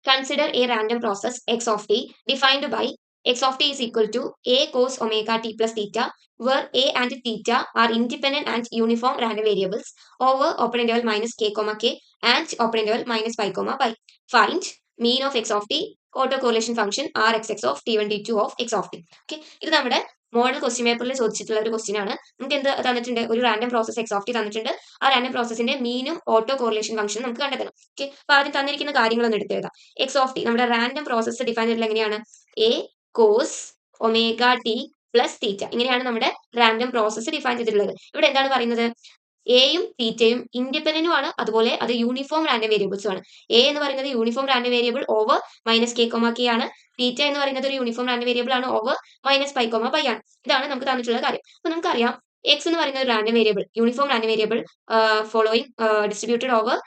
Consider a random process x of t defined by x of t is equal to a cos omega t plus theta, where a and theta are independent and uniform random variables over open interval minus k comma k and open interval minus pi comma pi. Find mean of x of t, autocorrelation function rxx of t1 t2 of x of t. Okay, ഇത് നമ്മുടെ model question പേപ്പറിൽ ചോദിച്ചിട്ടുള്ള ഒരു question ആണ്. നമുക്ക് എന്ത് തന്നിട്ടുണ്ട്? ഒരു random process X of T തന്നിട്ടുണ്ട്. ആ റാൻഡം പ്രോസസിന്റെ മീനും ഓട്ടോ കോറിലേഷൻ ഫംഗ്ഷനും നമുക്ക് കണ്ടെത്തണം. ഓക്കെ, അപ്പൊ ആദ്യം തന്നിരിക്കുന്ന കാര്യങ്ങളൊന്നും എടുത്ത് എഴുതാം. എക്സ് ഓഫ് ടി നമ്മുടെ റാൻഡം പ്രോസസ് ഡിഫൈൻ ചെയ്തിട്ടുള്ള എങ്ങനെയാണ്? A cos omega T plus theta. ഇങ്ങനെയാണ് നമ്മുടെ റാൻഡം പ്രോസസ് ഡിഫൈൻ ചെയ്തിട്ടുള്ളത്. ഇവിടെ എന്താണ് പറയുന്നത്? എയും തീറ്റയും ഇൻഡിപെൻഡന്റും ആണ്, അതുപോലെ അത് യൂണിഫോം റാൻഡം വേരിയബിൾസും ആണ്. എ എന്ന് പറയുന്നത് uniform random variable over minus K comma K ആണ്. തീറ്റ എന്ന് പറയുന്നത് ഒരു യൂണിഫോം റാൻഡം വേരിയബിൾ ആണ് over minus pi comma pi ആണ്. ഇതാണ് നമുക്ക് തന്നിട്ടുള്ള കാര്യം. അപ്പൊ നമുക്കറിയാം എക്സ് എന്ന് പറയുന്ന ഒരു random variable, uniform random variable following distributed over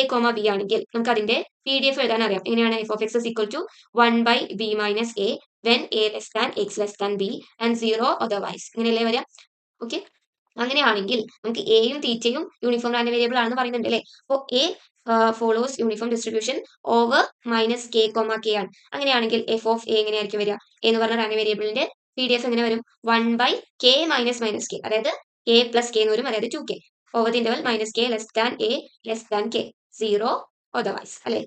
A comma B ആണെങ്കിൽ നമുക്ക് അതിന്റെ പി ഡി എഫ് എഴുതാൻ അറിയാം. എങ്ങനെയാണ്? F of X equal to 1/b minus A when A less than X less than B and 0 otherwise. ഇങ്ങനെയല്ലേ വരാം? Okay, അങ്ങനെയാണെങ്കിൽ നമുക്ക് എയും തീറ്റയും യൂണിഫോം റാൻഡം വേരിയബിൾ ആണെന്ന് പറയുന്നുണ്ട് അല്ലേ? അപ്പോൾ A follows uniform distribution over minus K comma K ആണ്. അങ്ങനെയാണെങ്കിൽ എഫ് ഓഫ് എ എങ്ങനെയായിരിക്കും വരിക? എന്ന് പറഞ്ഞ റാൻഡം വേരിയബിളിന്റെ പി ഡി എഫ് എങ്ങനെ വരും? 1/k മൈനസ് മൈനസ് കെ, അതായത് കെ പ്ലസ് കെ എന്ന് വരും, അതായത് 2k over the interval minus K less than A less than K 0 otherwise അല്ലെ?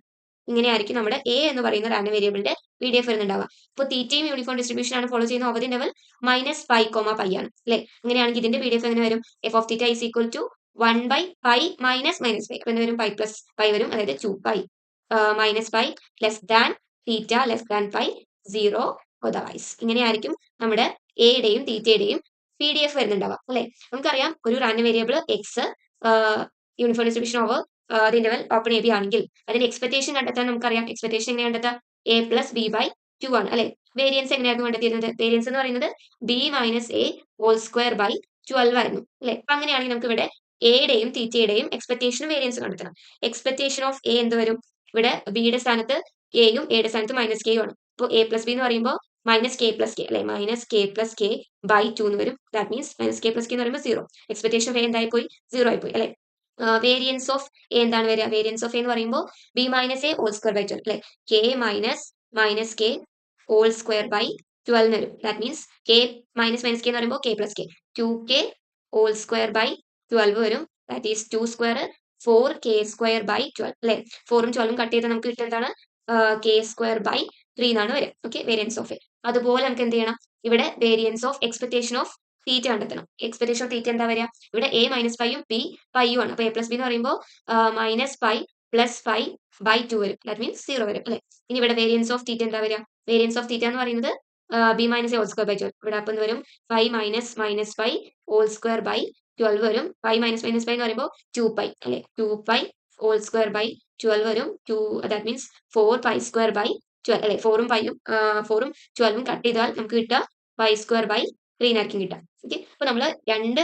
ഇങ്ങനെയായിരിക്കും നമ്മുടെ എ എന്ന് പറയുന്ന റാൻഡം വേരിയബിളിന്റെ പി ഡി എഫ് വരുന്നുണ്ടാവുക. ഇപ്പോൾ തീറ്റയും യൂണിഫോം ഡിസ്ട്രിബ്യൂഷൻ ആണ് ഫോളോ ചെയ്യുന്ന over the interval minus pi comma pi ആണ് അല്ലെ? അങ്ങനെയാണെങ്കിൽ ഇതിന്റെ പി ഡി എഫ് എങ്ങനെ വരും? F of theta is equal to 1/പൈ മൈനസ് മൈനസ് പൈ. അപ്പൊ എന്ത് വരും? പൈ പ്ലസ് പൈ വരും, അതായത് 2π minus pi less than theta less than pi 0 otherwise. ഇങ്ങനെയായിരിക്കും നമ്മുടെ എയുടെയും തീറ്റയുടെയും പി ഡി എഫ് വരുന്നുണ്ടാവുക അല്ലെ? നമുക്കറിയാം ഒരു random variable x uniform distribution over the interval open A B ആണെങ്കിൽ അതിന്റെ എക്സ്പെക്ടേഷൻ കണ്ടെത്താൻ നമുക്കറിയാം. എക്സ്പെക്ടേഷൻ എങ്ങനെ കണ്ടെത്താം? എ പ്ലസ് ബി ബൈ 2 ആണ് അല്ലെ? വേരിയൻസ് എങ്ങനെയായിരുന്നു കണ്ടെത്തിയിരുന്നത്? വേരിയൻസ് എന്ന് പറയുന്നത് B minus A whole square by 12 ആയിരുന്നു അല്ലെ? അപ്പൊ അങ്ങനെയാണെങ്കിൽ നമുക്ക് ഇവിടെ എയുടെയും തീറ്റയുടെയും എക്സ്പെക്ടേഷനും വേരിയൻസ് കണ്ടെത്തണം. എക്സ്പെക്ടേഷൻ ഓഫ് എ എന്ത് വരും? ഇവിടെ ബിയുടെ സ്ഥാനത്ത് എയും എയുടെ സ്ഥാനത്ത് മൈനസ് കെയും ആണ്. അപ്പോൾ എ പ്ലസ് ബി എന്ന് പറയുമ്പോൾ മൈനസ് കെ പ്ലസ് കെ അല്ലെ? Minus K plus K by 2 എന്ന് വരും. That means minus K plus K എന്ന് പറയുമ്പോൾ 0. എക്സ്പെക്ടേഷൻ ഓഫ് എ എന്തായി പോയി? 0 ആയി പോയി അല്ലെ? വേരിയൻസ് ഓഫ് എ എന്താണ് വരിക? വേരിയൻസ് ഓഫ് എ എന്ന് പറയുമ്പോൾ B minus A whole square by 12 അല്ലെ? K minus K whole square by 12 വരും. That means K minus minus K എന്ന് പറയുമ്പോൾ K plus K 2k whole square by 12 വരും. That is 2 square 4k square by 12 അല്ലെ? 4ഉം 12ഉം cut ചെയ്താൽ നമുക്ക് കിട്ടുന്നത് എന്താണ്? കെ സ്ക്വയർ ബൈ 3 എന്നാണ് വരിക. Okay, variance of A. അതുപോലെ നമുക്ക് എന്ത് ചെയ്യണം? ഇവിടെ variance of expectation of theta കണ്ടെത്തണം. എക്സ്പെക്ടേഷൻ ഓഫ് തീറ്റ എന്താ വരിക? ഇവിടെ എ മൈനസ് പൈയും ബി പൈയും ആണ്. അപ്പൊ എ പ്ലസ് ബി എന്ന് പറയുമ്പോൾ minus pi plus pi by 2 വരും. ദാറ്റ് മീൻസ് 0 വരും അല്ലെ? ഇനി ഇവിടെ വേരിയൻസ് ഓഫ് തീറ്റ എന്താ വരിക? വേരിയൻസ് ഓഫ് തീറ്റ എന്ന് പറയുന്നത് B minus A whole square by 12. ഇവിടെ അപ്പം എന്ത് വരും? Pi minus minus pi whole square by 12 വരും. പൈ മൈനസ് മൈനസ് പൈ എന്ന് പറയുമ്പോൾ 2π അല്ലെ? 2π ഹോൾ സ്ക്വയർ ബൈ 12 വരും. ദാറ്റ് മീൻസ് 4π സ്ക്വയർ ബൈ 12 അല്ലെ? 4ഉം 12ഉം കട്ട് ചെയ്താൽ നമുക്ക് കിട്ടുക പൈ സ്ക്വയർ ബൈ 3 ആയിരിക്കും കിട്ടുക. ഓക്കെ, അപ്പൊ നമ്മൾ രണ്ട്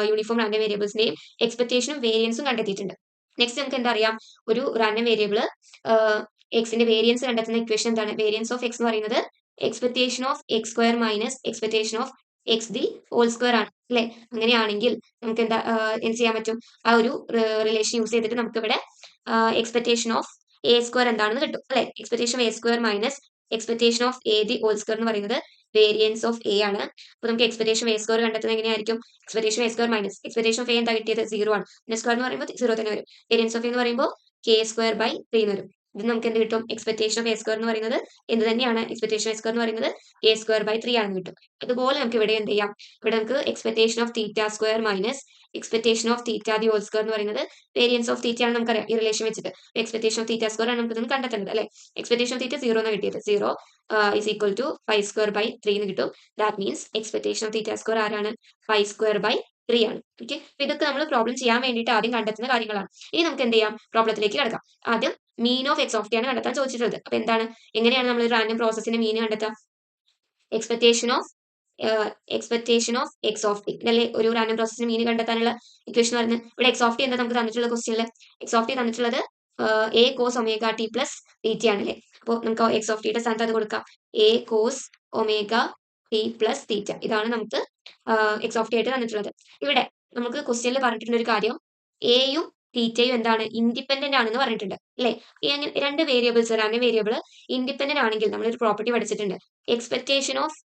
യൂണിഫോം റാൻഡം വേരിയബിൾസിന്റെയും എക്സ്പെക്ടേഷനും വേരിയൻസും കണ്ടെത്തിയിട്ടുണ്ട്. നെക്സ്റ്റ് നമുക്ക് എന്താ അറിയാം? ഒരു റാൻഡം വേരിയബിൾ എക്സിന്റെ വേരിയൻസ് കണ്ടെത്തുന്ന ഇക്വേഷൻ എന്താണ്? വേരിയൻസ് ഓഫ് എക്സ് എന്ന് പറയുന്നത് expectation of X square minus expectation of X the whole square ആണ് അല്ലെ? അങ്ങനെയാണെങ്കിൽ നമുക്ക് എന്താ എന്ത് ചെയ്യാൻ പറ്റും? ആ ഒരു റിലേഷൻ യൂസ് ചെയ്തിട്ട് നമുക്ക് ഇവിടെ എക്സ്പെക്ടേഷൻ ഓഫ് എ സ്ക്വയർ എന്താണെന്ന് കിട്ടും അല്ലെ? Expectation of A square minus expectation of A the whole square എന്ന് പറയുന്നത് വേരിയൻസ് ഓഫ് എ ആണ്. അപ്പൊ നമുക്ക് എക്സ്പെക്ടേഷൻ എ സ്ക്വയർ കണ്ടെത്തുന്നത് എങ്ങനെയായിരിക്കും? Expectation A square minus expectation of A എന്താ കിട്ടിയത്? 0 ആണ്. പിന്നെ സ്ക്വയർ എന്ന് പറയുമ്പോൾ 0 തന്നെ വരും. വേരിയൻസ് ഓഫ് എ എന്ന് പറയുമ്പോൾ കെ സ്ക്വയർ ബൈ 3 എന്ന് വരും. ഇത് നമുക്ക് എന്ത് കിട്ടും? എക്സ്പെക്ടേഷൻ ഓഫ് എ സ്ക്വയർ എന്ന് പറയുന്നത് എന്ത് തന്നെയാണ്? എക്സ്പെക്ടേഷൻ എ സ്ക്വയർ എന്ന് പറയുന്നത് എ സ്ക്വയർ ബൈ 3 ആണെന്ന് കിട്ടും. അതുപോലെ നമുക്ക് ഇവിടെ എന്ത് ചെയ്യാം? ഇവിടെ നമുക്ക് expectation of theta square minus expectation of theta the whole square എന്ന് പറയുന്നത് വേരിയൻസ് ഓഫ് തീറ്റ ആണ് നമുക്കറിയാം ഈ റിലേഷൻ വെച്ചിട്ട്. എക്സ്പെക്ടേഷൻ ഓഫ് തീറ്റ സ്ക്വയർ ആണ് നമുക്ക് കണ്ടെത്തേണ്ടത് അല്ലെ? എക്സ്പെക്ടേഷൻ ഓഫ് തീറ്റ 0 എന്ന് കിട്ടിയത്. 0 is equal to pi square by 3 എന്ന് കിട്ടും. That means expectation of theta square ആരാണ്? പൈ സ്ക്വയർ ബൈ 3 ആണ്. ഓക്കെ, ഇതൊക്കെ നമ്മൾ പ്രോബ്ലം ചെയ്യാൻ വേണ്ടിയിട്ട് ആദ്യം കണ്ടെത്തുന്ന കാര്യങ്ങളാണ്. ഇനി നമുക്ക് എന്ത് ചെയ്യാം? പ്രോബ്ലത്തിലേക്ക് കിടക്കാം. ആദ്യം mean of X of T ആണ് കണ്ടെത്താൻ ചോദിച്ചിട്ടുള്ളത്. അപ്പൊ എന്താണ്? എങ്ങനെയാണ് നമ്മൾ റാൻഡം പ്രോസസ്സിന്റെ മീൻ കണ്ടെത്തുക? Expectation of X of T അല്ലെ? ഒരു റാൻഡം പ്രോസസ്സിന് മീൻ കണ്ടെത്താനുള്ള ഇക്വേഷൻ വരുന്നത്. ഇവിടെ എക്സ് ഓഫ് ടി എന്താ നമുക്ക് തന്നിട്ടുള്ള ക്വസ്റ്റ്യനിൽ? എക്സ് ഓഫ് ടി തന്നിട്ടുള്ളത് A cos omega T plus theta ആണ് അല്ലെ? അപ്പോൾ നമുക്ക് എക്സ് ഓഫ് ടിയുടെ സ്ഥാനത്ത് അത് കൊടുക്കാം. A cos omega T plus theta. ഇതാണ് നമുക്ക് എക്സ് ഓഫ് ടി ആയിട്ട് തന്നിട്ടുള്ളത്. ഇവിടെ നമുക്ക് ക്വസ്റ്റ്യനിൽ പറഞ്ഞിട്ടുള്ള ഒരു കാര്യം എയും തീറ്റയും എന്താണ് ഇൻഡിപെൻഡന്റ് ആണെന്ന് പറഞ്ഞിട്ടുണ്ട് അല്ലേ? ഈ അങ്ങനെ രണ്ട് വേരിയബിൾസ് രണ്ട് വേരിയബിൾ ഇൻഡിപെൻഡന്റ് ആണെങ്കിൽ നമ്മളൊരു പ്രോപ്പർട്ടി പഠിച്ചിട്ടുണ്ട്. Expectation of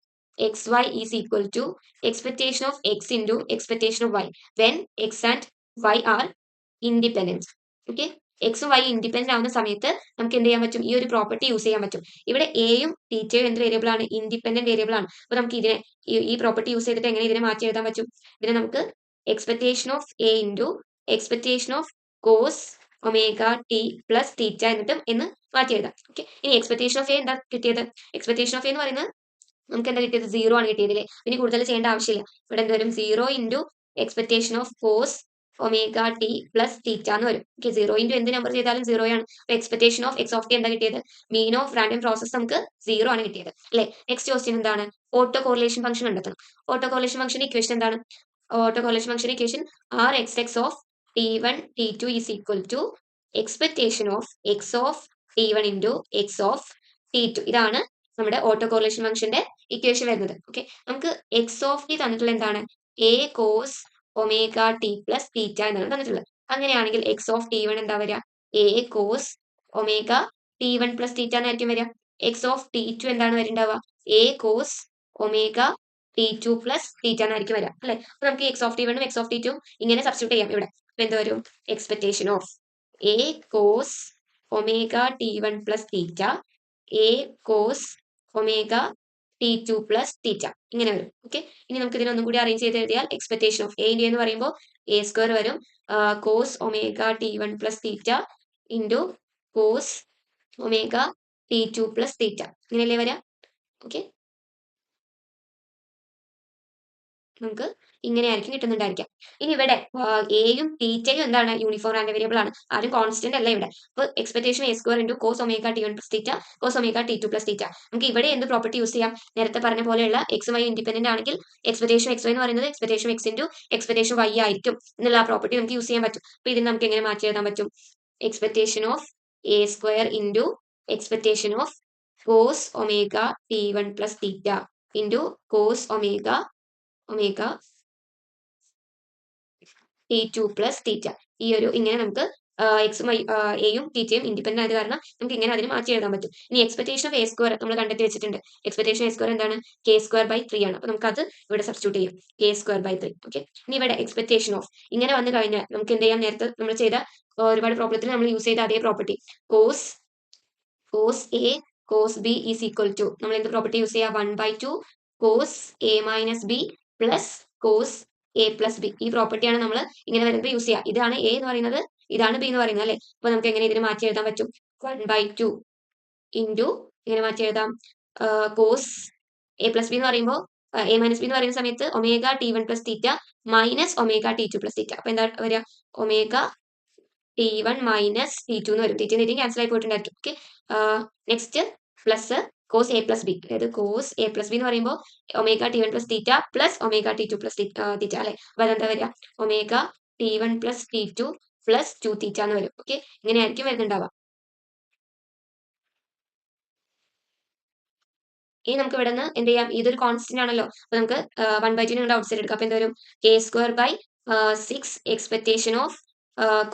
X Y is equal to expectation of X into expectation of Y when X and Y are independent. Okay, എക്സും വൈ ഇൻഡിപെൻഡന്റ് ആവുന്ന സമയത്ത് നമുക്ക് എന്ത് ചെയ്യാൻ പറ്റും? ഈ ഒരു പ്രോപ്പർട്ടി യൂസ് ചെയ്യാൻ പറ്റും. ഇവിടെ എയും തീറ്റയും എന്ത് വേരിയബിൾ ആണ്? ഇൻഡിപെൻഡന്റ് വേരിയബിൾ ആണ്. അപ്പൊ നമുക്ക് ഇതിനെ ഈ പ്രോപ്പർട്ടി യൂസ് ചെയ്തിട്ട് എങ്ങനെ ഇതിനെ മാറ്റി എഴുതാൻ പറ്റും? ഇതിനെ നമുക്ക് expectation of A into expectation of cos omega T plus theta എന്ന് മാറ്റി എഴുതാം. ഓക്കെ, ഇനി എക്സ്പെക്ടേഷൻ ഓഫ് എ എന്താ കിട്ടിയത്? എക്സ്പെക്ടേഷൻ ഓഫ് എ എന്ന് പറയുന്നത് നമുക്ക് എന്താ കിട്ടിയത്? 0 ആണ് കിട്ടിയതില്ലേ? ഇനി കൂടുതൽ ചെയ്യേണ്ട ആവശ്യമില്ല. ഇവിടെ എന്ത് വരും? 0 into expectation of cos omega T plus theta എന്ന് വരും. ഓക്കെ, 0 ഇൻറ്റു എന്ത് നമ്പർ ചെയ്താലും 0 ആണ്. അപ്പൊ expectation of X of T എന്താ കിട്ടിയത്? മീൻ ഓഫ് റാൻഡം പ്രോസസ് നമുക്ക് 0 ആണ് കിട്ടിയത് അല്ലെ? നെക്സ്റ്റ് ക്വസ്റ്റ്യൻ എന്താണ്? ഓട്ടോ കോറിലേഷൻ ഫംഗ്ഷൻ കണ്ടെത്തണം. ഓട്ടോ കോറിലേഷൻ ഫംഗ്ഷൻ ഇക്വേഷൻ എന്താണ്? Auto correlation function equation R X X of T1 T2 is equal to expectation of X of T1 into X of T2. ഇതാണ് നമ്മുടെ auto correlation ഫംഗ്ഷന്റെ equation വരുന്നത്. Okay, നമുക്ക് X of T തന്നിട്ടുള്ള എന്താണ്? A cos omega T plus theta എന്നാണ് തന്നിട്ടുള്ളത്. അങ്ങനെയാണെങ്കിൽ എക്സ് ഓഫ് T1 എന്താ വരിക? A cos omega T1 plus theta എന്നായിരിക്കും വരിക. എക്സ് ഓഫ് T2 എന്താണ് വരുന്നുണ്ടാവുക? A cos omega T2 plus theta എന്നായിരിക്കും വരിക അല്ലെ? അപ്പൊ നമുക്ക് X of T1 X of T2 ഇങ്ങനെ സബ്സ്റ്റിറ്റ്യൂട്ട് ചെയ്യാം ഇവിടെ. അപ്പൊ എന്ത് വരും? Expectation of A cos omega T1 plus theta A cos omega T2 plus theta ഇങ്ങനെ വരും. ഓക്കെ, ഇനി നമുക്ക് ഇതിനെ ഒന്നും കൂടി അറേഞ്ച് ചെയ്ത് എഴുതിയാൽ എക്സ്പെക്ടേഷൻ ഓഫ് എ എന്ന് പറയുമ്പോൾ എ സ്ക്വയർ വരും, cos omega T1 plus theta into cos omega T2 plus theta ഇങ്ങനെയല്ലേ വരാം. ഓക്കെ, നമുക്ക് ഇങ്ങനെയായിരിക്കും കിട്ടുന്നുണ്ടായിരിക്കാം. ഇനി ഇവിടെ എയും തീറ്റയും എന്താണ്? യൂണിഫോം റാൻഡം വേരിയബിൾ ആണ്, ആരും കോൺസ്റ്റന്റ് അല്ല ഇവിടെ. അപ്പൊ expectation A square into cos omega T1 plus theta cos omega T2 plus theta. നമുക്ക് ഇവിടെ എന്ത് പ്രോപ്പർട്ടി യൂസ് ചെയ്യാം? നേരത്തെ പറഞ്ഞ പോലെയുള്ള എക്സ് വൈ ഇൻഡിപെൻഡന്റ് ആണെങ്കിൽ എക്സ്പെക്ടേഷൻ എക്സ് വൈ എന്ന് പറയുന്നത് expectation X into expectation Y ആയിരിക്കും എന്നുള്ള ആ പ്രോപ്പർട്ടി നമുക്ക് യൂസ് ചെയ്യാൻ പറ്റും. അപ്പൊ ഇതിന് നമുക്ക് എങ്ങനെ മാറ്റി എഴുതാൻ പറ്റും? Expectation of A square into expectation of cos omega T1 plus theta into cos omega T2 plus theta. ഈ ഒരു ഇങ്ങനെ നമുക്ക് എക്സും എയും തീറ്റയും ഇൻഡിപെൻഡന്റ് ആയത് കാരണം നമുക്ക് ഇങ്ങനെ അതിന് മാറ്റി എഴുതാൻ പറ്റും. ഇനി എക്സ്പെക്ടേഷൻ ഓഫ് എ സ്ക്വയർ നമ്മൾ കണ്ടെത്തി വെച്ചിട്ടുണ്ട്. എക്സ്പെക്ടേഷൻ എ സ്ക്വയർ എന്താണ്? കെ സ്ക്വയർ ബൈ 3 ആണ്. അപ്പൊ നമുക്ക് അത് ഇവിടെ സബ്സ്റ്റിറ്റ്യൂട്ട് ചെയ്യാം. K square by 3. ഓക്കെ, ഇനി ഇവിടെ എക്സ്പെക്ടേഷൻ ഓഫ് ഇങ്ങനെ വന്നു കഴിഞ്ഞാൽ നമുക്ക് എന്ത് ചെയ്യാം? നേരത്തെ നമ്മൾ ചെയ്ത ഒരുപാട് പ്രോബ്ലത്തിൽ നമ്മൾ യൂസ് ചെയ്ത അതേ property cos A cos B is equal to നമ്മൾ എന്ത് പ്രോപ്പർട്ടി യൂസ് ചെയ്യുക? 1/2 cos A minus B plus cos A plus B. ഈ പ്രോപ്പർട്ടിയാണ് നമ്മൾ ഇങ്ങനെ വരുമ്പോൾ യൂസ് ചെയ്യുക. ഇതാണ് എ എന്ന് പറയുന്നത്, ഇതാണ് ബി എന്ന് പറയുന്നത് അല്ലെ? അപ്പൊ നമുക്ക് എങ്ങനെ ഇതിന് മാറ്റി എഴുതാൻ പറ്റും? 1/2 ഇൻറ്റു ഇങ്ങനെ മാറ്റി എഴുതാം, കോസ് എ പ്ലസ് ബി എന്ന് പറയുമ്പോൾ എ മൈനസ് ബി എന്ന് പറയുന്ന സമയത്ത് omega T1 plus theta minus omega T2 plus തീറ്റ. അപ്പൊ എന്താ വരിക? ഒമേഗ T1 മൈനസ് T2 എന്ന് വരും. തീറ്റയും ക്യാൻസൽ ആയി പോയിട്ടുണ്ടായിരിക്കും. Okay, next plus cos A plus b, അതായത് കോസ് എ പ്ലസ് ബി എന്ന് പറയുമ്പോൾ omega T1 plus theta plus omega T2 plus theta അല്ലെ? അപ്പൊ അതെന്താ വരിക? Omega T1 plus T2 plus 2 theta എന്ന് വരും. ഓക്കെ, ഇങ്ങനെയായിരിക്കും വരുന്നുണ്ടാവുക. ഇനി നമുക്ക് ഇവിടെ നിന്ന് എന്ത് ചെയ്യാം? ഇതൊരു കോൺസ്റ്റന്റ് ആണല്ലോ, അപ്പൊ നമുക്ക് 1/2 ഔട്ട് സൈഡ് എടുക്കാം. അപ്പൊ എന്ത് വരും? K square by 6 expectation of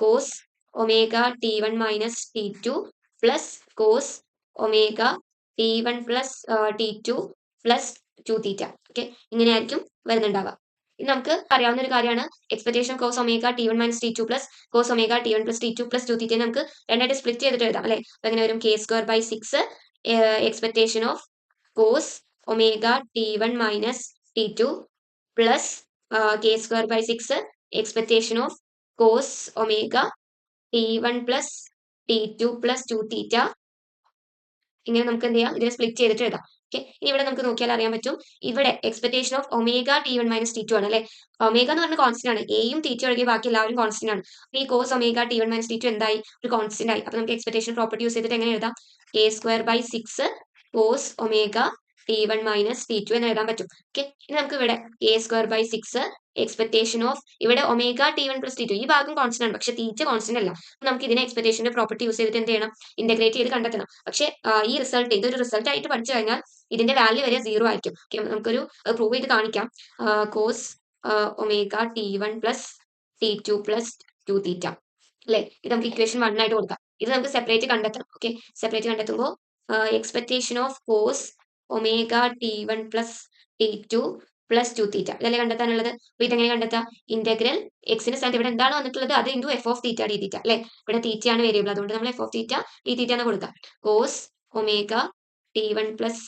cos omega T1 minus T2 plus cos omega T1 plus T2 plus 2 theta. Okay, ഇങ്ങനെയായിരിക്കും വരുന്നുണ്ടാവുക. ഇത് നമുക്ക് അറിയാവുന്ന ഒരു കാര്യമാണ്. Expectation cos omega T1 minus T2 plus cos omega T1 plus T2 plus 2 theta നമുക്ക് രണ്ടായിട്ട് split ചെയ്തിട്ട് എഴുതാം അല്ലെ? അപ്പൊ എങ്ങനെ വരും? K square by 6 expectation of cos omega T1 minus T2 plus K square by 6 expectation of cos omega T1 plus T2 plus 2 theta. ഇങ്ങനെ നമുക്ക് എന്ത് ചെയ്യാം? ഇതിനെ സ്പ്ലിറ്റ് ചെയ്തിട്ട് എഴുതാം. ഓക്കെ, ഇനി ഇവിടെ നമുക്ക് നോക്കിയാൽ അറിയാൻ പറ്റും. ഇവിടെ expectation of omega T1 minus T2 ആണ് അല്ലെ? ഒമേഗ എന്ന് പറഞ്ഞ കോൺസ്റ്റന്റ് ആണ്. എയും തീറ്റ ഒഴികെ ബാക്കി എല്ലാവരും കോൺസ്റ്റന്റ് ആണ്. അപ്പൊ ഈ cos omega T1 minus T2 എന്തായി? ഒരു കോൺസ്റ്റന്റ് ആയി. അപ്പൊ നമുക്ക് എക്സ്പെക്ടേഷൻ പ്രോപ്പർട്ടി യൂസ് ചെയ്തിട്ട് എങ്ങനെ എഴുതാം? K square by 6 cos omega T1 minus T2 എന്ന് എഴുതാൻ പറ്റും. ഓക്കെ, ഇനി നമുക്ക് ഇവിടെ K square by 6 expectation of ഇവിടെ ഒമേഗ T1 പ്ലസ് T2 ഈ ഭാഗം കോൺസ്റ്റന്റ് ആണ്, പക്ഷെ തീറ്റ കോൺസ്റ്റന്റ് അല്ല. അപ്പൊ നമുക്ക് ഇതിനെ എക്സ്പെക്ടേഷന്റെ പ്രോപ്പർട്ടി യൂസ് ചെയ്തിട്ട് എന്ത് ചെയ്യണം? ഇന്റഗ്രേറ്റ് ചെയ്ത് കണ്ടെത്തണം. പക്ഷെ ഈ റിസൾട്ട് ഇതൊരു റിസൾട്ട് ആയിട്ട് പഠിച്ചു കഴിഞ്ഞാൽ ഇതിന്റെ വാല്യൂ വരെ 0 ആയിരിക്കും. ഓക്കെ, നമുക്കൊരു പ്രൂവ് ചെയ്ത് കാണിക്കാം. Cos omega T1 plus T2 plus 2 theta അല്ലേ? ഇത് നമുക്ക് ഇക്വേഷൻ 1 ആയിട്ട് കൊടുക്കാം. ഇത് നമുക്ക് സെപ്പറേറ്റ് കണ്ടെത്തണം. ഓക്കെ, സെപ്പറേറ്റ് കണ്ടെത്തുമ്പോൾ expectation of cos omega T1 plus T2 plus 2 theta ഇതല്ലേ കണ്ടെത്താനുള്ളത്. അപ്പൊ ഇതെങ്ങനെ കണ്ടെത്താം? ഇന്റഗ്രൽ എക്സിന്റെ സ്ഥാനത്ത് ഇവിടെ എന്താണ് വന്നിട്ടുള്ളത് അത് into f of theta d theta അല്ലേ? ഇവിടെ തീറ്റയാണ് വേരിയബിൾ, അതുകൊണ്ട് നമ്മൾ f of theta d theta എന്ന് കൊടുക്കാം. Cos omega T1 plus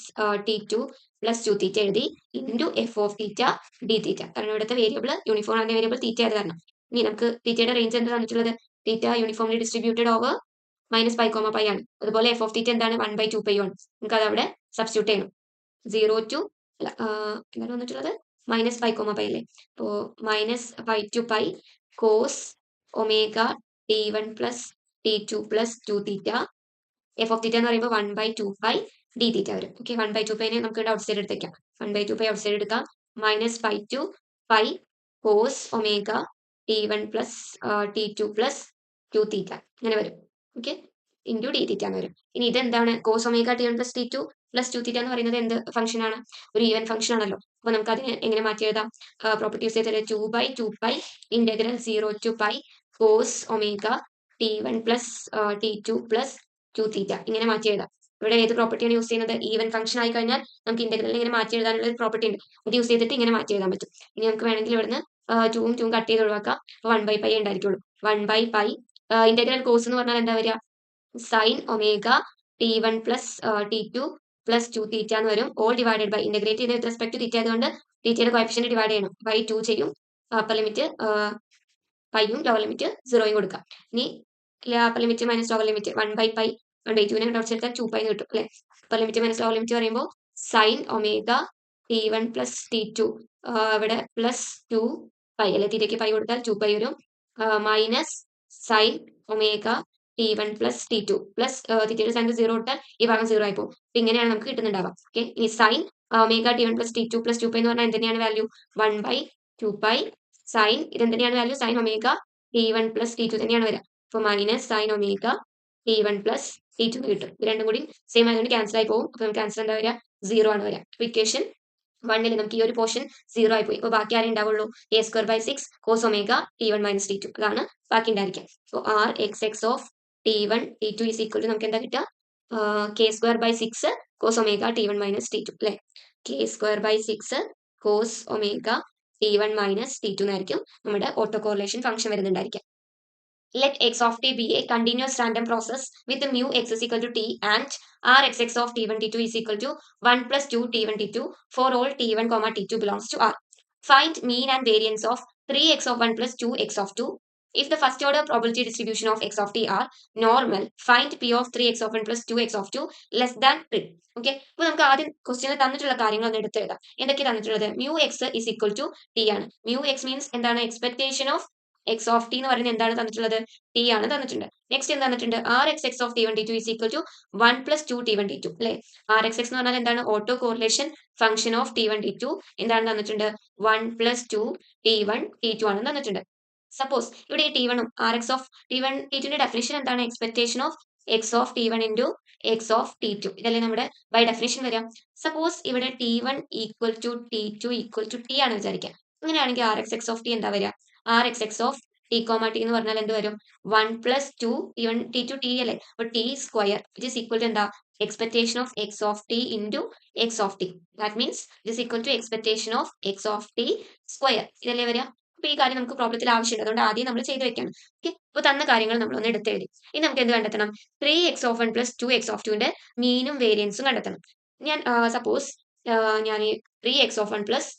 T2 plus 2 theta എഴുതി into f of theta d theta. കാരണം ഇവിടുത്തെ വേരിയബിൾ യൂണിഫോം ആയ വേരിയബിൾ തീറ്റ ആയത് കാരണം. ഇനി നമുക്ക് തീറ്റയുടെ റേഞ്ച് എന്താ തന്നിട്ടുള്ളത്? തീറ്റ യൂണിഫോംലി ഡിസ്ട്രിബ്യൂട്ടഡ് ഓവർ -π, ആണ്. അതുപോലെ എഫ് ഓഫ് തീറ്റ എന്താണ് 1/2π ആണ്. നമുക്ക് അത് അവിടെ സബ്സ്റ്റിറ്റ്യൂട്ട് ചെയ്യണം. 0 ടു എന്താണ് വന്നിട്ടുള്ളത്? -π, അല്ലേ? അപ്പോൾ -π to π cos omega T1 plus T2 plus 2 theta f of theta എന്ന് പറയുമ്പോൾ 1/2π ഡി തീറ്റ വരും. ഓക്കെ, 1/2π നമുക്ക് ഇവിടെ ഔട്ട് സൈഡ് എടുത്തേക്കാം. 1/2π ഔട്ട് സൈഡ് എടുക്കാം. -π to π cos omega T1 plus T2 plus 2 theta ഇങ്ങനെ വരും. ഓക്കെ, ഇൻറ്റു ഡി തീറ്റ എന്ന് വരും. ഇനി ഇതെന്താണ്? Cos omega T1 plus T2 plus 2 theta എന്ന് പറയുന്നത് എന്ത് ഫംഗ്ഷൻ ആണ്? ഒരു ഈവൻ ഫംഗ്ഷൻ ആണല്ലോ. അപ്പോൾ നമുക്ക് അതിനെ എങ്ങനെ മാറ്റി എഴുതാം? പ്രോപ്പർട്ടി യൂസ് ചെയ്താൽ 2/2π integral 0 to π cos omega T1 plus T2 plus 2 theta ഇങ്ങനെ മാറ്റി എഴുതാം. ഇവിടെ ഏത് പ്രോപ്പർട്ടിയാണ് യൂസ് ചെയ്യുന്നത്? ഈവൻ ഫംഗ്ഷൻ ആയി കഴിഞ്ഞാൽ നമുക്ക് ഇന്റഗ്രൽ ഇങ്ങനെ മാറ്റി എഴുതാനുള്ള ഒരു പ്രോപ്പർട്ടി ഉണ്ട്. ഇത് യൂസ് ചെയ്തിട്ട് ഇങ്ങനെ മാറ്റി എഴുതാൻ പറ്റും. ഇനി നമുക്ക് വേണമെങ്കിൽ ഇവിടുന്ന് 2 കട്ട് ചെയ്ത് ഒഴിവാക്കാം. അപ്പോൾ 1/π ഉണ്ടായിരിക്കുള്ളൂ. 1/π ഇന്റഗ്രൽ കോസ് എന്ന് പറഞ്ഞാൽ എന്താ വരിക? Sign omega T1 plus T2 plus 2 theta എന്ന് വരും. ഓൾ ഡിവൈഡഡ് ബൈ ഇന്റഗ്രേറ്റ് ചെയ്ത് വിത്ത് റെസ്പെക്ട് ടു തീറ്റ ആയതുകൊണ്ട് തീറ്റയുടെ കോഎഫിഷ്യന്റ് ഡിവൈഡ് ചെയ്യണം. ബൈ 2 ചെയ്യും. അപ്പർ ലിമിറ്റ് പൈയും ലോവർ ലിമിറ്റ് 0യും കൊടുക്കാം. ഇനി upper limit minus lower limit 1/π 1/2 dots എടുത്താൽ 2π എന്ന് കിട്ടും അല്ലേ? Upper limit minus lower limit പറയുമ്പോൾ sine omega T1 plus T2 ഇവിടെ പ്ലസ് 2π അല്ലെ? തീറ്റയ്ക്ക് പൈ കൊടുത്താൽ 2π വരും. Minus sign omega T1 plus T2 plus തീറ്റയുടെ സ്ഥാനത്ത് 0 ഇട്ടാൽ ഈ ഭാഗം 0 ആയി പോകും. അപ്പൊ ഇങ്ങനെയാണ് നമുക്ക് കിട്ടുന്നുണ്ടാവുക. ഓക്കെ, ഇനി sine omega T1 plus T2 plus 2π എന്ന് പറഞ്ഞാൽ എന്തിനാണ് വാല്യൂ? 1/2π സൈൻ ഇതെന്തിനാണ് value? Sine omega T1 plus T2 തന്നെയാണ് വരിക. അപ്പോൾ minus sign omega T1 plus T2 കിട്ടും. ഇത് രണ്ടും കൂടി സെയിം ആയതുകൊണ്ട് ക്യാൻസൽ ആയി പോകും. അപ്പോൾ നമുക്ക് ആൻസർ എന്താ വരിക? 0 ആണ് വരിക. അപ്പോൾ ഇക്വേഷൻ 1ൽ നമുക്ക് ഈ ഒരു പോർഷൻ 0 ആയി പോയി. അപ്പോൾ ബാക്കി ആരേ ഉണ്ടാവുള്ളൂ? a²/6 cos omega T1 minus T2 അതാണ് ബാക്കി ഉണ്ടായിരിക്കുക. അപ്പോൾ r x of T1 T2 is equal to നമുക്ക് എന്താ കിട്ടുക? k²/6 cos omega T1 minus T2 അല്ലേ? k²/6 cos omega T1 minus T2 എന്നായിരിക്കും നമ്മുടെ ഓട്ടോ കോറിലേഷൻ ഫംഗ്ഷൻ വരുന്നുണ്ടായിരിക്കുക. Let x of t be a continuous random process with mu x is equal to t and rxx of t1 t2 is equal to 1 plus 2 t1 t2 for all t1 comma t2 belongs to R. Find mean and variance of 3x of 1 plus 2x of 2. If the first order probability distribution of x of t are normal, find p of 3x of 1 plus 2x of 2 less than 3. Okay, അപ്പോൾ നമുക്ക് ആദ്യം ക്വസ്റ്റ്യനിൽ തന്നിട്ടുള്ള കാര്യങ്ങൾ ഒന്ന് എടുത്തെഴുതാം. എന്തൊക്കെ തന്നിട്ടുള്ളത്? mu x is equal to t ആണ്. mu x മീൻസ് എന്താണ്? Expectation of X of T എന്ന് പറയുന്നത് എന്താണ് തന്നിട്ടുള്ളത്? ടി ആണ് തന്നിട്ടുണ്ട്. നെക്സ്റ്റ് എന്ത് തന്നിട്ടുണ്ട്? R X X of T1 T2 is equal to 1 plus 2 T1 T2 അല്ലേ? ആർ എക്സ് എക്സ് എന്ന് പറഞ്ഞാൽ എന്താണ്? Auto correlation function of T1 T2 എന്താണ് തന്നിട്ടുണ്ട്? 1 പ്ലസ് 2 T1 T2 ആണ് തന്നിട്ടുണ്ട്. സപ്പോസ് ഇവിടെ ഈ T1 ഉം ആർ എക്സ് ഓഫ് T1 T2ന്റെ ഡെഫിനിഷൻ എന്താണ്? Expectation of X of T1 into X of T2 ഇതല്ലേ നമ്മുടെ ബൈ ഡെഫിനിഷൻ വരിക. സപ്പോസ് ഇവിടെ T1 equal to T2 equal to T ആണ് വിചാരിക്കുക. അങ്ങനെയാണെങ്കിൽ R X X of T എന്താ വരിക? R X X of T comma T എന്ന് പറഞ്ഞാൽ എന്ത് വരും? 1 പ്ലസ് 2 T1 T2 ടി അല്ലേ? അപ്പോൾ T square which is equal to എന്താ? Expectation of X of T into X of T. That means it is equal to expectation of X of T square. ഇതല്ലേ വരിക? അപ്പോൾ ഈ കാര്യം നമുക്ക് പ്രോബ്ലത്തിൽ ആവശ്യമുണ്ട്, അതുകൊണ്ട് ആദ്യം നമ്മൾ ചെയ്ത് വെക്കണം. ഓക്കെ, അപ്പോൾ തന്ന കാര്യങ്ങൾ നമ്മൾ ഒന്ന് എടുത്തെഴുതി. ഇനി നമുക്ക് എന്ത് കണ്ടെത്തണം? 3x of 1 plus 2x of 2ന്റെ മീനും വേരിയൻസും കണ്ടെത്തണം. ഞാൻ സപ്പോസ് ഞാൻ 3x of 1 plus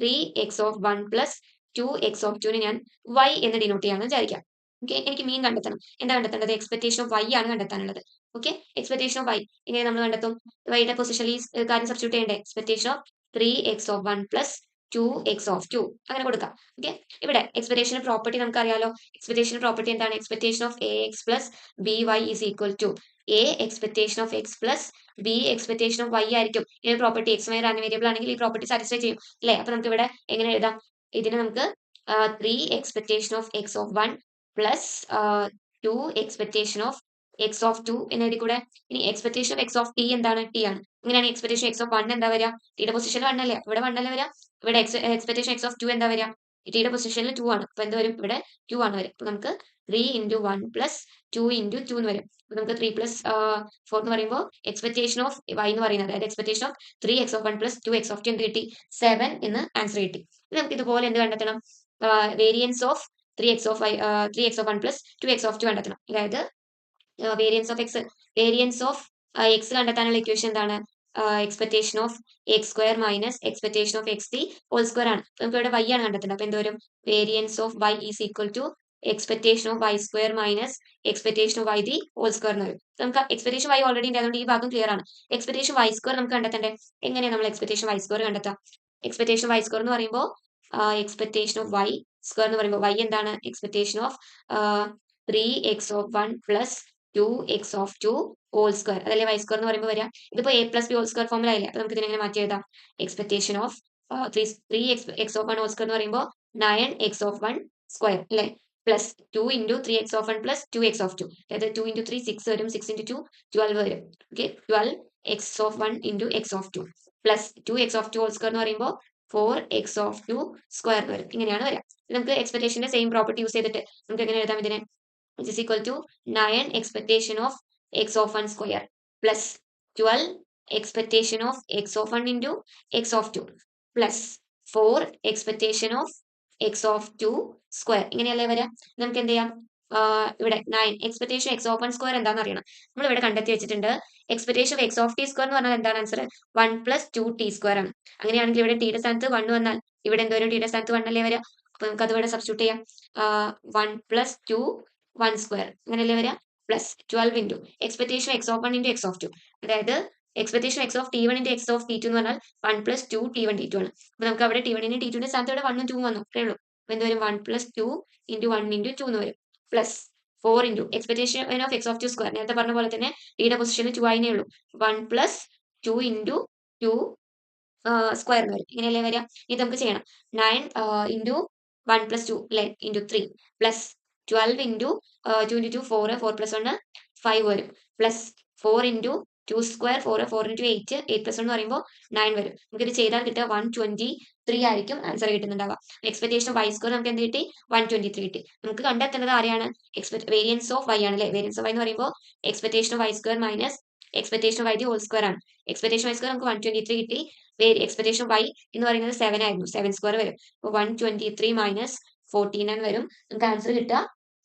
3x of 1 plus 2x of 2ന് ഞാൻ y എന്ന് ഡിനോട്ട് ചെയ്യാമെന്ന് വിചാരിക്കാം. ഓക്കെ, എനിക്ക് മീൻ കണ്ടെത്തണം. എന്താ കണ്ടെത്തേണ്ടത്? എക്സ്പെക്ടേഷൻ ഓഫ് y ആണ് കണ്ടെത്താനുള്ളത്. ഓക്കെ, എക്സ്പെക്ടേഷൻ ഓഫ് y എങ്ങനെ നമ്മൾ കണ്ടെത്തും? വൈയുടെ പൊസിഷനിൽ ഈ കാര്യം സബ്സ്റ്റിറ്റ്യൂട്ട് ചെയ്യണ്ടേ? Expectation of 3x of 1 plus 2x of 2 അങ്ങനെ കൊടുക്കാം. ഓക്കെ, ഇവിടെ എക്സ്പെക്ടേഷൻ പ്രോപ്പർട്ടി നമുക്കറിയാലോ. എക്സ്പെക്ടേഷൻ പ്രോപ്പർട്ടി എന്താണ്? Expectation of ax plus by is equal to a expectation of x plus b expectation of y ആയിരിക്കും. ഈ property X Y random variable ആണെങ്കിൽ ഈ പ്രോപ്പർട്ടി സാറ്റിസ്ഫൈ ചെയ്യും അല്ലേ? അപ്പൊ നമുക്ക് ഇവിടെ എങ്ങനെ എഴുതാം? ഇതിനെ നമുക്ക് 3 expectation of X of 1 plus 2 expectation of X of 2 എന്ന് എഴുതി കൂടെ. ഇനി expectation of X of T എന്താണ്? ടി ആണ്. ഇങ്ങനെയാണ് എക്സ്പെക്ടേഷൻ എക്സ് ഓഫ് 1 എന്താ വരിക? ടിയുടെ പൊസിഷൻ 1 അല്ലേ? ഇവിടെ 1 അല്ലേ വരിക? ഇവിടെ എക്സ്പെക്ടേഷൻ എക്സ് ഓഫ് 2 എന്താ വരിക? ടിയുടെ പൊസിഷനിൽ 2 ആണ്. അപ്പോൾ എന്ത് വരും ഇവിടെ 2 ആണ് വരും. അപ്പോൾ നമുക്ക് 3 × 1 + 2 × 2 എന്ന് വരും. അപ്പോൾ നമുക്ക് 3 + 4 എന്ന് പറയുമ്പോൾ എക്സ്പെക്ടേഷൻ ഓഫ് y എന്ന് പറയുന്നത് അതായത് എക്സ്പെക്ടേഷൻ ഓഫ് 3x(1 + 2x(2) എന്ത് കിട്ടി 7 എന്ന് ആൻസർ കിട്ടി. ഇനി നമുക്ക് ഇതുപോലെ എന്ത് കണ്ടെത്തണം വേരിയൻസ് ഓഫ് 3x(1 + 2x(2) കണ്ടെത്തണം. അതായത് വേരിയൻസ് ഓഫ് എക്സ് കണ്ടെത്താനുള്ള ഇക്വേഷൻ എന്താണ് expectation of x² - expectation of xt whole square ആണ്. നമുക്ക് ഇവിടെ y ആണ് കണ്ടെത്തേണ്ടത്. അപ്പോൾ എന്ത് വരും variance of y is equal to expectation of y² - expectation of y the whole square എന്ന് വരും. നമുക്ക് എക്സ്പെക്ടേഷൻ y ഓൾറെഡി ഉണ്ട്, അതുകൊണ്ട് ഈ ഭാഗം ക്ലിയർ ആണ്. എക്സ്പെക്ടേഷൻ y² നമുക്ക് കണ്ടെത്തണ്ടേ? എങ്ങനെയാണ് നമ്മൾ എക്സ്പെക്ടേഷൻ y² കണ്ടെത്താം? എക്സ്പെക്ടേഷൻ y² എന്ന് പറയുമ്പോൾ എക്സ്പെക്ടേഷൻ ഓഫ് y² എന്ന് പറയുമ്പോൾ y എന്താണ് expectation of 3x(1 + 2x(2) whole square അതല്ലേ y² എന്ന് പറയുമ്പോൾ വരിക. ഇതിപ്പോൾ a + b ഹോൾ സ്ക്വയർ ഫോമിൽ ആയില്ലേ. അപ്പോൾ നമുക്ക് ഇതിനെ എങ്ങനെ മാറ്റി എഴുതാം expectation of 3x(1) whole square എന്ന് പറയുമ്പോൾ 9x(1) സ്ക്വയർ അല്ലേ പ്ലസ് 2 × 3x(1 + 2x(2) അതായത് 2 × 3 6 വരും 6 × 2 12 വരും. Okay 12x(1 × x(2) plus 2x(2) whole square എന്ന് പറയുമ്പോൾ 4x(2) സ്ക്വയർ വരും. ഇങ്ങനെയാണ് വരിക. നമുക്ക് എക്സ്പെക്ടേഷന്റെ സെയിം പ്രോപ്പർട്ടി യൂസ് ചെയ്തിട്ട് നമുക്ക് എങ്ങനെ എഴുതാം ഇതിനെ which is equal to 9 expectation of x(1) square plus 12 expectation of x(1 × x(2) plus 4 expectation of x(2) square ഇങ്ങനെയല്ലേ വരാം. നമുക്ക് എന്ത് ചെയ്യാം ഇവിടെ 9 എക്സ്പെക്ടേഷൻ x(1) സ്ക്വയർ എന്താണെന്ന് അറിയണം. നമ്മൾ ഇവിടെ കണ്ടെത്തി വെച്ചിട്ടുണ്ട് എക്സ്പെക്ടേഷൻ ഓഫ് x(t) സ്ക്വയർ എന്ന് പറഞ്ഞാൽ എന്താണ് ആൻസർ 1 + 2t സ്ക്വയർ ആണ്. അങ്ങനെയാണെങ്കിൽ ഇവിടെ ടിയുടെ സ്ഥാനത്ത് 1 വന്നാൽ ഇവിടെ എന്തോരും ടിയുടെ സ്ഥാനത്ത് 1 അല്ലേ വരിക. അപ്പോൾ നമുക്ക് അത് ഇവിടെ സബ്സ്റ്റിറ്റ്യൂട്ട് ചെയ്യാം 1 + 2 1 സ്ക്വയർ അങ്ങനെയല്ലേ വരിക പ്ലസ് 12 × എക്സ്പെക്ടേഷൻ x(1 × x(2) അതായത് എക്സ്പെക്ടേഷൻ x(t1 × x(t2) എന്ന് പറഞ്ഞാൽ 1 + 2t1 t2 ആണ്. അപ്പോൾ നമുക്ക് അവിടെ t1 നും t2 ന്റെ സ്ഥാനത്ത് ഇവിടെ 1 ഉം 2 ഉം വന്നു അത്രേ ഉള്ളൂ. അപ്പോൾ എന്ത് വരും 1 + 2 × 1 × 2 എന്ന് വരും plus 4 × expectation of x(2) square നേരത്തെ പറഞ്ഞ പോലെ തന്നെ ടിയുടെ പൊസിഷനിൽ 2 ആയിനേ ഉള്ളൂ 1 + 2 × 2 സ്ക്വയർ എന്ന് വരും. ഇങ്ങനെയല്ലേ വരിക. ഇത് നമുക്ക് ചെയ്യണം 9 × 1 + 2 അല്ലേ × 3 പ്ലസ് 12 × 2 × 2 4 4 + 1 5 വരും പ്ലസ് 4 × 2 സ്ക്വയർ 4 4 × 8 8 + 1 എന്ന് പറയുമ്പോൾ 9 വരും. നമുക്കിത് ചെയ്താൽ കിട്ടുക 123 ആയിരിക്കും ആൻസർ കിട്ടുന്നുണ്ടാവുക. എക്സ്പെക്ടേഷൻ ഓഫ് y² നമുക്ക് എന്ത് കിട്ടി 123 കിട്ടി. നമുക്ക് കണ്ടെത്തേണ്ടത് ആരെയാണ് വേരിയൻസ് ഓഫ് y ആണ് അല്ലേ. വേരിയൻസ് ഓഫ് y എന്ന് പറയുമ്പോൾ expectation of y² - expectation of y the whole square ആണ്. എക്സ്പെക്ടേഷൻ y² നമുക്ക് 123 കിട്ടി. എക്സ്പെക്ടേഷൻ ഓഫ് y എന്ന് പറയുന്നത് 7 ആയിരുന്നു 7 സ്ക്വയർ വരും. അപ്പോൾ 123 - 49 വരും. നമുക്ക് ആൻസർ കിട്ടുക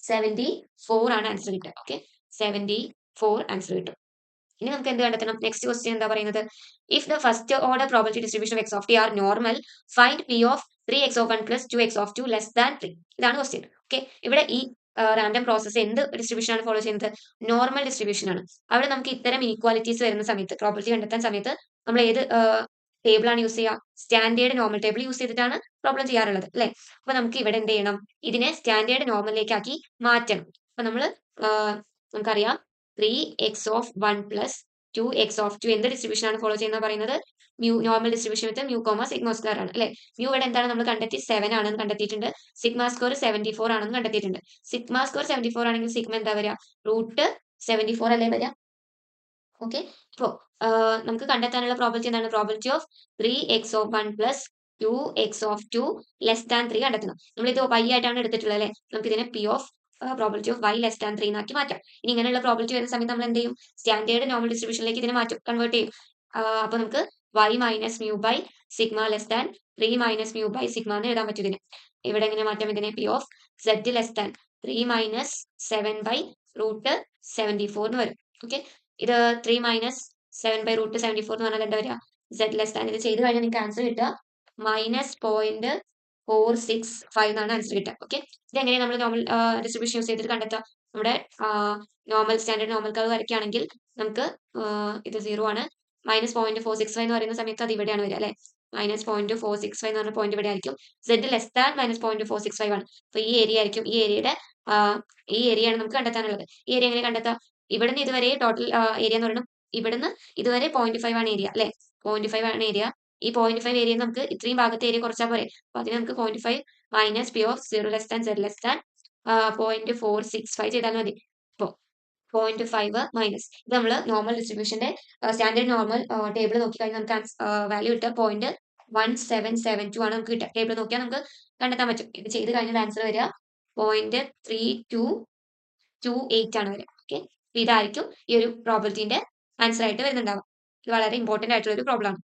74 ആണ് ആൻസർ കിട്ടുക. ഓക്കെ 74 ആൻസർ കിട്ടും. ഇനി നമുക്ക് എന്ത് കണ്ടെത്തണം നെക്സ്റ്റ് ക്വസ്റ്റ്യൻ എന്താ പറയുന്നത് if the first order probability distribution of x(t) are normal find p of 3x(1 + 2x(2) less than 3 ഇതാണ് ക്വസ്റ്റ്യൻ. ഓക്കെ ഇവിടെ ഈ റാൻഡം പ്രോസസ്സ് എന്ത് ഡിസ്ട്രിബ്യൂഷൻ ആണ് ഫോളോ ചെയ്യുന്നത് നോർമൽ ഡിസ്ട്രിബ്യൂഷൻ ആണ്. അവിടെ നമുക്ക് ഇത്തരം ഇനീക്വാലിറ്റീസ് വരുന്ന സമയത്ത് പ്രോബബിലിറ്റി കണ്ടെത്താൻ സമയത്ത് നമ്മൾ ഏത് ടേബിൾ ആണ് യൂസ് ചെയ്യുക സ്റ്റാൻഡേർഡ് നോർമൽ ടേബിൾ യൂസ് ചെയ്തിട്ടാണ് പ്രോബ്ലം ചെയ്യാറുള്ളത് അല്ലേ. അപ്പൊ നമുക്ക് ഇവിടെ എന്ത് ചെയ്യണം ഇതിനെ സ്റ്റാൻഡേർഡ് നോർമലിലേക്ക് ആക്കി മാറ്റണം. അപ്പൊ നമ്മൾ നമുക്കറിയാം 3x(1 + 2x(2) എന്ത് ഡിസ്ട്രിബ്യൂഷൻ ആണ് ഫോളോ ചെയ്യുന്നത് പറയുന്നത് normal distribution with μ, sigma square ആണ് അല്ലെ. മ്യൂ ഇവിടെ എന്താണ് നമ്മൾ കണ്ടെത്തി 7 ആണെന്ന് കണ്ടെത്തിയിട്ടുണ്ട്. സിഗ്മ സ്ക്വയർ 74 ആണെന്ന് കണ്ടെത്തിയിട്ടുണ്ട്. സിഗ്മ സ്ക്വയർ 74 ആണെങ്കിൽ സിഗ്മ എന്താ വരിക √74 അല്ലേ വരിക. ഓക്കെ ഇപ്പോ നമുക്ക് കണ്ടെത്താനുള്ള പ്രോബബിലിറ്റി എന്താണ് probability of 3x(1 + 2x(2) less than 3 കണ്ടെത്തണം. നമ്മൾ ഇത് y ആയിട്ടാണ് എടുത്തിട്ടുള്ളത് അല്ലേ. നമുക്ക് ഇതിനെ p of probability of y less than 3 എന്നാക്കി മാറ്റാം. ഇനി ഇങ്ങനെയുള്ള പ്രോബബിലിറ്റി വരുന്ന സമയത്ത് നമ്മൾ എന്ത് ചെയ്യും സ്റ്റാൻഡേർഡ് നോർമൽ ഡിസ്ട്രിബ്യൂഷനിലേക്ക് ഇതിനെ മാറ്റും കൺവേർട്ട് ചെയ്യും. അപ്പോൾ നമുക്ക് y - μ/σ ലെസ് ദാൻ 3 - μ/σ എന്ന് എഴുതാൻ പറ്റും ഇതിനെ. ഇവിടെ എങ്ങനെ മാറ്റാം ഇതിനെ p of z less than 3 - 7/√74 എന്ന് വരും. ഓക്കെ ഇത് 3 - 7/√74 എന്ന് പറഞ്ഞാൽ എന്താ വരിക z ലെസ് ദാൻ ഇത് ചെയ്ത് കഴിഞ്ഞാൽ നിങ്ങൾക്ക് ആൻസർ കിട്ടുക -0.465 എന്നാണ് ആൻസർ കിട്ടുക. ഓക്കെ ഇത് എങ്ങനെയാണ് നമ്മൾ നോർമൽ ഡിസ്ട്രിബ്യൂഷൻ യൂസ് ചെയ്തിട്ട് കണ്ടെത്താം നമ്മുടെ നോർമൽ സ്റ്റാൻഡേർഡ് നോർമൽ കർവ് വരയ്ക്കുകയാണെങ്കിൽ നമുക്ക് ഇത് 0 ആണ് -0.465 എന്ന് പറയുന്ന സമയത്ത് അത് ഇവിടെയാണ് വരിക അല്ലെ -0.465 എന്ന് പറഞ്ഞ പോയിന്റ് ഇവിടെ ആയിരിക്കും. z ലെസ് ദാൻ -0.465 ആണ്. അപ്പൊ ഈ ഏരിയ ആയിരിക്കും ഈ ഏരിയയുടെ ഈ ഏരിയയാണ് നമുക്ക് കണ്ടെത്താനുള്ളത്. ഈ ഏരിയ എങ്ങനെ കണ്ടെത്താം ഇവിടുന്ന് ഇതുവരെ ടോട്ടൽ ഏരിയ എന്ന് പറയുന്നത് ഇവിടുന്ന് ഇതുവരെ 0.5 ആണ് ഏരിയ അല്ലെ 0.5 ആണ് ഏരിയ. ഈ 0.5 ഏരിയ നമുക്ക് ഇത്രയും ഭാഗത്തെ ഏരിയ കുറച്ചാൽ പോരെ. അപ്പൊ അതിന് നമുക്ക് 0.5 - p of 0 less than z less than 0.465 ചെയ്താൽ മതി. ഇപ്പോ 0.5 മൈനസ് ഇത് നമ്മൾ നോർമൽ ഡിസ്ട്രിബ്യൂഷന്റെ സ്റ്റാൻഡേർഡ് നോർമൽ ടേബിൾ നോക്കി കഴിഞ്ഞാൽ നമുക്ക് വാല്യൂ കിട്ടുക 1772 ആണ് നമുക്ക് കിട്ടുക. ടേബിൾ നോക്കിയാൽ നമുക്ക് കണ്ടെത്താൻ പറ്റും. ഇത് ചെയ്ത് കഴിഞ്ഞാൽ ആൻസർ വരിക 0.3228 ആണ് വരിക. ഓക്കെ, ഇതായിരിക്കും ഈ ഒരു പ്രോബിലിറ്റിന്റെ ആൻസർ ആയിട്ട് വരുന്നുണ്ടാവുക. ഇത് വളരെ ഇമ്പോർട്ടന്റ് ആയിട്ടുള്ള ഒരു പ്രോബ്ലം ആണ്.